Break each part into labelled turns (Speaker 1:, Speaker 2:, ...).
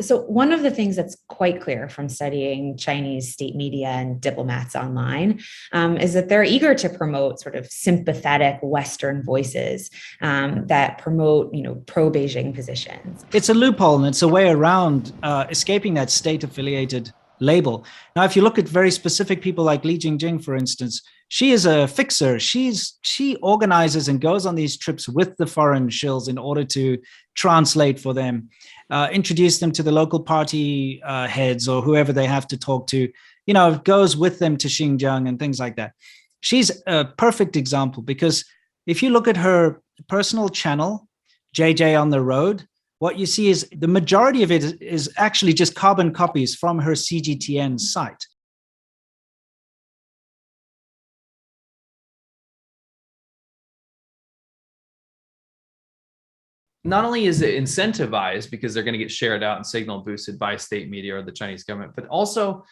Speaker 1: So one of the things that's quite clear from studying Chinese state media and diplomats online is that they're eager to promote sort of sympathetic Western voices that promote, pro-Beijing positions.
Speaker 2: It's a loophole, and it's a way around escaping that state-affiliated label. Now, if you look at very specific people like Li Jingjing, for instance, she is a fixer. She organizes and goes on these trips with the foreign shills in order to translate for them, introduce them to the local party heads or whoever they have to talk to, goes with them to Xinjiang and things like that. She's a perfect example because if you look at her personal channel, JJ on the Road, what you see is the majority of it is actually just carbon copies from her CGTN site.
Speaker 3: Not only is it incentivized because they're going to get shared out and signal boosted by state media or the Chinese government, but also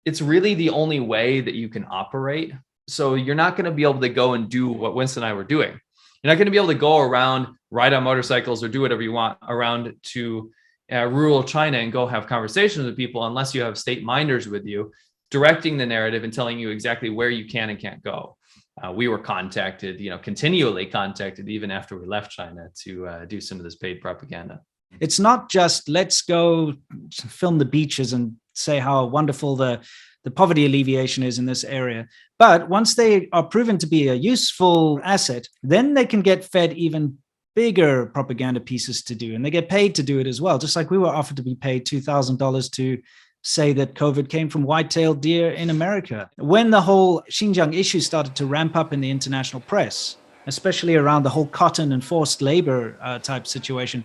Speaker 3: it's really the only way that you can operate. So you're not going to be able to go and do what Winston and I were doing. You're not going to be able to go around, ride on motorcycles or do whatever you want around to rural China and go have conversations with people unless you have state minders with you, directing the narrative and telling you exactly where you can and can't go. We were contacted, continually contacted even after we left China to do some of this paid propaganda.
Speaker 2: It's not just let's go film the beaches and say how wonderful the poverty alleviation is in this area. But once they are proven to be a useful asset, then they can get fed even bigger propaganda pieces to do. And they get paid to do it as well. Just like we were offered to be paid $2,000 to say that COVID came from white-tailed deer in America. When the whole Xinjiang issue started to ramp up in the international press, especially around the whole cotton and forced labor type situation,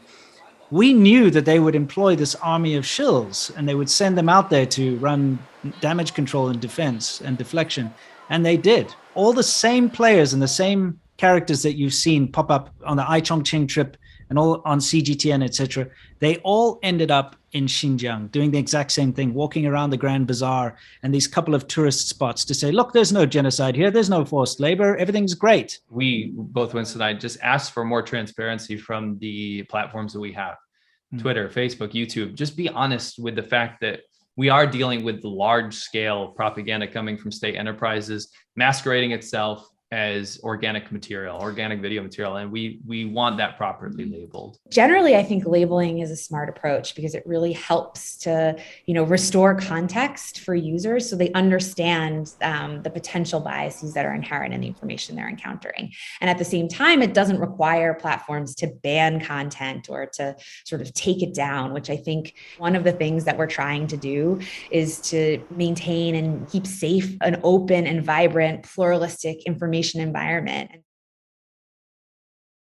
Speaker 2: we knew that they would employ this army of shills and they would send them out there to run damage control and defense and deflection. And they did. All the same players and the same characters that you've seen pop up on the Ai Chongqing trip and all on CGTN, etc., they all ended up in Xinjiang doing the exact same thing, walking around the Grand Bazaar and these couple of tourist spots to say, look, there's no genocide here. There's no forced labor. Everything's great.
Speaker 3: We, both Winston and I, just asked for more transparency from the platforms that we have, Twitter, Facebook, YouTube. Just be honest with the fact that we are dealing with the large scale propaganda coming from state enterprises, masquerading itself as organic material, organic video material, and we want that properly labeled.
Speaker 1: Generally, I think labeling is a smart approach because it really helps to, restore context for users so they understand the potential biases that are inherent in the information they're encountering. And at the same time, it doesn't require platforms to ban content or to sort of take it down, which I think one of the things that we're trying to do is to maintain and keep safe an open and vibrant, pluralistic information environment.